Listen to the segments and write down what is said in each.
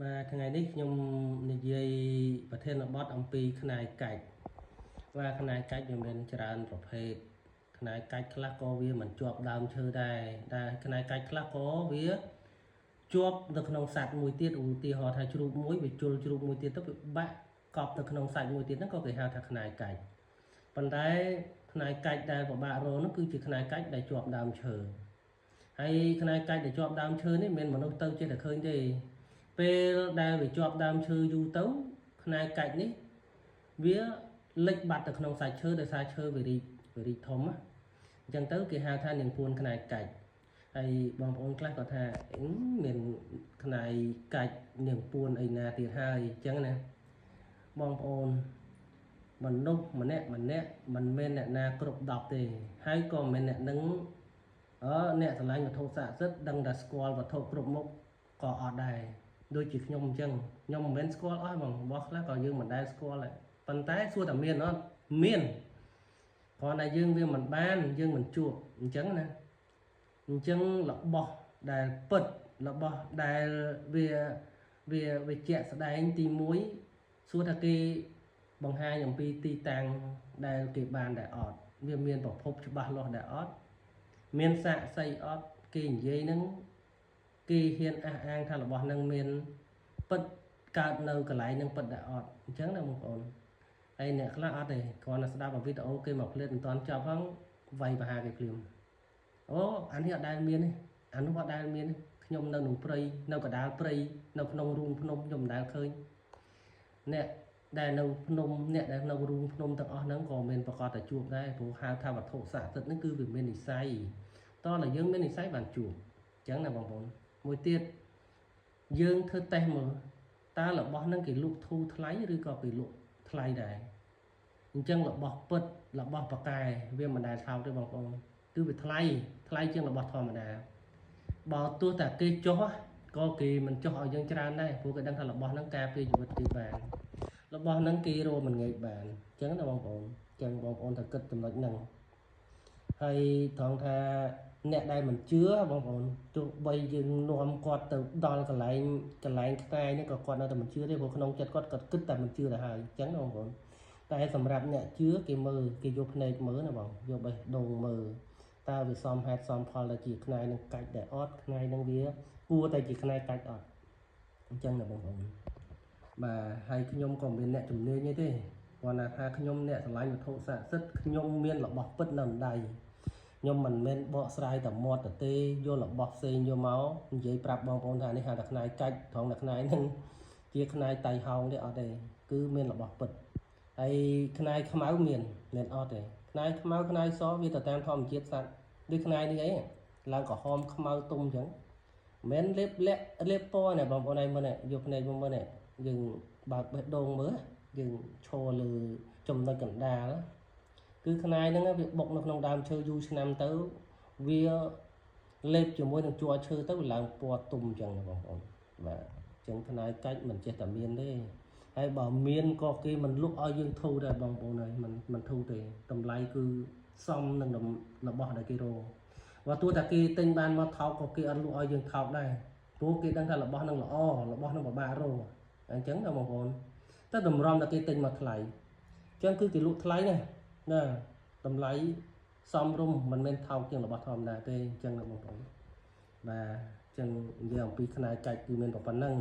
Vàថ្ងៃនេះខ្ញុំនិយាយប្រធានបទអំពីផ្នែកកាច់vàផ្នែកកាច់វាមានច្រើនប្រភេទផ្នែកកាច់ខ្លះក៏វាមិនជាប់ដើមឈើដែរផ្នែកកាច់ខ្លះក៏វាជាប់នៅក្នុងសត្វមួយទៀតឧទាហរណ៍ថាជ្រូកមួយវាជុលជ្រូកមួយទៀតទៅវាបាក់កប់ទៅក្នុងសាច់មួយទៀតហ្នឹងក៏គេហៅថាផ្នែកកាច់ប៉ុន្តែផ្នែកកាច់ដែលពិបាករកនោះគឺជាផ្នែកកាច់ដែលជាប់ដើមឈើហើយផ្នែកកាច់ដែលជាប់ដើមឈើនេះមិនមែនមនុស្សទៅចេះតែឃើញទេពេលដែលវាជាប់ដើមឈើយូរទៅផ្នែកកាច់នេះវាលិចបាត់ទៅក្នុងសាច់ឈើដោយសារឈើវារីកធំអញ្ចឹងទៅគេហៅថានាងពួនផ្នែកកាច់ហើយបងប្អូនខ្លះក៏ថាមានផ្នែកកាច់នាងពួនអីណាទៀតហើយអញ្ចឹងណាបងប្អូនមនុស្សម្នាក់មិនមែនអ្នកណាគ្រប់10ទេហើយក៏មិនមែនអ្នកនឹងអ្នកឆ្លាញ់វត្ថុស័ក្តិសិទ្ធិដឹងតែស្គាល់វត្ថុគ្រប់មុខក៏អត់ដែរដូចជាខ្ញុំអញ្ចឹងខ្ញុំមិនមែនស្គាល់អស់បងរបស់ខ្លះក៏យើងមិនដែលស្គាល់ដែរប៉ុន្តែសួរតែមានអត់មានគ្រាន់តែយើងវាមិនបានយើងមិនជួបអញ្ចឹងណាអញ្ចឹងរបស់ដែលពិតរបស់ដែលវាជាក់ស្ដែងទី1សួរថាគេបង្ហាញអំពីទីតាំងដែលគេបានដែរអត់វាមានប្រភពច្បាស់លាស់ដែរអត់មានសាក្សីអត់គេនិយាយហ្នឹងគេហ៊ានអះអាងថារបស់នឹងមានពិតកើតនៅកន្លែងនឹងពិតដែរអត់អញ្ចឹងណាបងប្អូនហើយអ្នកខ្លះអត់ទេគ្រាន់តែស្ដាប់វីដេអូគេមកផ្លេតមិនតាន់ចប់ផងវាយប្រហារគេភ្លាមអូអានេះអត់ដែលមានទេអានោះអត់ដែលមានទេខ្ញុំនៅក្នុងព្រៃនៅកណ្ដាលព្រៃនៅក្នុងរូងភ្នំខ្ញុំមិនដែលឃើញអ្នកដែលនៅភ្នំអ្នកដែលនៅរូងភ្នំទាំងអស់ហ្នឹងក៏មានប្រកាសតែជួបដែរព្រោះហៅថាវត្ថុស័ក្តិសិទ្ធិហ្នឹងគឺវាមាននិស្ស័យតោះតែយើងមាននិស្ស័យបានជួបអញ្ចឹងណាបងប្អូនមួយទៀតយើងធ្វើតេស្តមើលតើរបស់ហ្នឹងគេលក់ធូរថ្លៃឬក៏គេលក់ថ្លៃដែរអញ្ចឹងរបស់ពិតរបស់ប៉ាកែវាមិនដែលថោកទេបងប្អូនគឺវាថ្លៃជាងរបស់ធម្មតាបើទោះតែគេចុះក៏គេមិនចុះឲ្យយើងច្រើនដែរព្រោះគេដឹងថារបស់ហ្នឹងការពារជីវិតគេបានរបស់ហ្នឹងគេរកមិនងាយបានអញ្ចឹងណាបងប្អូនអញ្ចឹងបងប្អូនត្រូវគិតចំណុចហ្នឹងហើយត្រង់ថាអ្នកដែលមិនជឿបងប្អូនទោះបីយើងនាំគាត់ទៅដល់កន្លែងខ្នាយនេះក៏គាត់នៅតែមិនជឿទេព្រោះក្នុងចិត្តគាត់គិតតែមិនជឿទៅហើយអញ្ចឹងណាបងប្អូនតែសម្រាប់អ្នកជឿគេមើលគេយកភ្នែកមើលណាបងយកបេះដូងមើលតើវាសមហេតុសមផលទៅជាខ្នាយនឹងកាច់ដែរអត់ខ្នាយនឹងវាគួរតែជាខ្នាយកាច់អត់អញ្ចឹងណាបងប្អូនបាទហើយខ្ញុំក៏មានអ្នកជំនាញទេគាត់ថាខ្ញុំអ្នកឆ្លាញ់វត្ថុស័ក្តិសិទ្ធិខ្ញុំមានរបស់ពិតនៅដៃខ្ញុំមិនមែនបកស្រាយតែមាត់ទៅទេយករបស់ផ្សេងយកមកនិយាយប្រាប់បងប្អូនថានេះហៅថាខ្នាយកាច់ត្រង់តែខ្នាយហ្នឹងជាខ្នាយតៃហោងទេអត់ទេគឺមានរបស់ពិតហើយខ្នាយខ្មៅមានអត់ទេខ្នាយខ្មៅខ្នាយសវាទៅតាមធម្មជាតិសត្វដូចខ្នាយនេះអីឡើងក្រហមខ្មៅទុំអញ្ចឹងមិនលេបពណ៌ណាបងប្អូនឯងមើលយកភ្នែកមកមើលនេះយើងបើកបេះដូងមើលយើងឈរលើចំណុចកណ្ដាលគឺខ្នាយហ្នឹងវាបុកនៅក្នុងដើមឈើយូរឆ្នាំទៅវាលេបជាមួយនឹងជ័រឈើទៅវាឡើងពណ៌ទុំអញ្ចឹងបងប្អូនបាទអញ្ចឹងខ្នាយកាច់មិនចេះតែមានទេហើយបើមានក៏គេមិនលក់ឲ្យយើងធូរដែរបងប្អូនហើយមិនធូរទេតម្លៃគឺសមនឹងរបស់ដែលគេរកបើទោះតែគេទិញបានមកថោកក៏គេអត់លក់ឲ្យយើងថោកដែរព្រោះគេដឹងថារបស់នឹងល្អរបស់នឹងពិបាករកអញ្ចឹងណាបងប្អូនតែតម្រាំតែគេទិញមកថ្លៃអញ្ចឹងគឺគេលក់ថ្លៃណាតម្លៃសមរម្យមិនមែនថោកជាងរបស់ធម្មតាទេអញ្ចឹងណាបងប្អូនបាទអញ្ចឹងនិយាយអំពីខ្នាយកាច់គឺមានប៉ុណ្ណឹង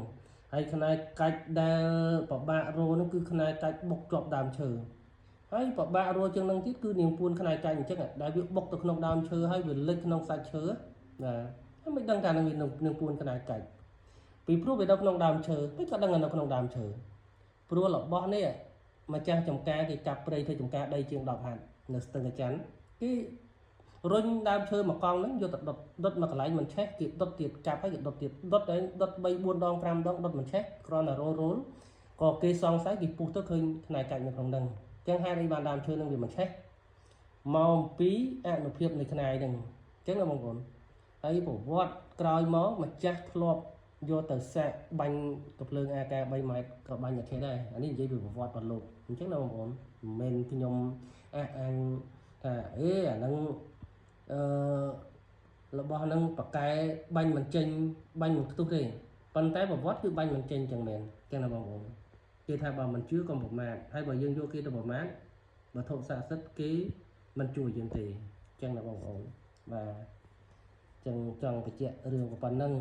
ហើយខ្នាយកាច់ដែលប្របាក់រោនោះគឺខ្នាយកាច់បុកជាប់ដើមឈើហើយប្របាក់រោជាងនឹងទៀតគឺនាងពួនខ្នាយកាច់អញ្ចឹងដែលវាបុកទៅក្នុងដើមឈើហើយវាលិចក្នុងសាច់ឈើណាហើយមិនដឹងថានឹងនាងពួនខ្នាយកាច់ពីព្រោះវានៅក្នុងដើមឈើហើយក៏ដឹងថានៅក្នុងដើមឈើព្រោះរបស់នេះម្ចាស់ចំការគេកាប់ព្រៃធ្វើចំការដីជាង10ហាត់នៅស្ទឹងកញ្ច័ន្ទគេរុញដើមឈើមកកង់ហ្នឹងយកទៅដុតមកកន្លែងមិនឆេះគេដុតទៀតកាប់ហើយគេដុតទៀតដុត3 4ដង5ដងដុតមិនឆេះគ្រាន់តែរលក៏គេសង្ស័យគេពុះទៅឃើញផ្នែកកាច់នៅក្នុងហ្នឹងអញ្ចឹងហេតុអីបានដើមឈើហ្នឹងវាមិនឆេះមកអំពីអនុភាពនៃខ្នាយហ្នឹងអញ្ចឹងណាបងប្អូនហើយប្រវត្តិក្រោយមកម្ចាស់ធ្លាប់យកទៅសាក់បាញ់កំភ្លើង AK 3ម៉ែត្រក៏បាញ់តែដែរអានេះនិយាយពីប្រវត្តិរបស់លោកអញ្ចឹងណាបងប្អូនមិនមែនខ្ញុំអះអាងថាអាហ្នឹងរបស់ហ្នឹងប៉ាកែបាញ់មិនចេញបាញ់មិនខ្ទុះទេ ប៉ុន្តែប្រវត្តិគឺបាញ់មិនចេញចឹងមែនចឹងណាបងប្អូនគេថាបើមិនជឿកុំប្រមាថហើយបើយើងយកគេទៅប្រមាថវត្ថុស័ក្តិសិទ្ធិគេមិនជួយយើងទេចឹងណាបងប្អូនបាទចឹងចង់បញ្ជាក់រឿងប៉ុណ្ណឹង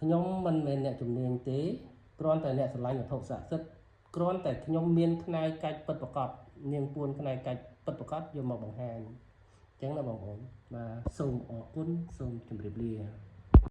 ខ្ញុំមិនមែនអ្នកជំនាញទេគ្រាន់តែអ្នកឆ្លាញ់វត្ថុស័ក្តិសិទ្ធិគ្រាន់តែខ្ញុំមានផ្នែកកាច់ពិតប្រាកដនាងពួនផ្នែកកាច់ពិតប្រាកដយកមកបង្ហាញចឹងណាបងប្អូនបាទសូមអរគុណសូមជម្រាបលា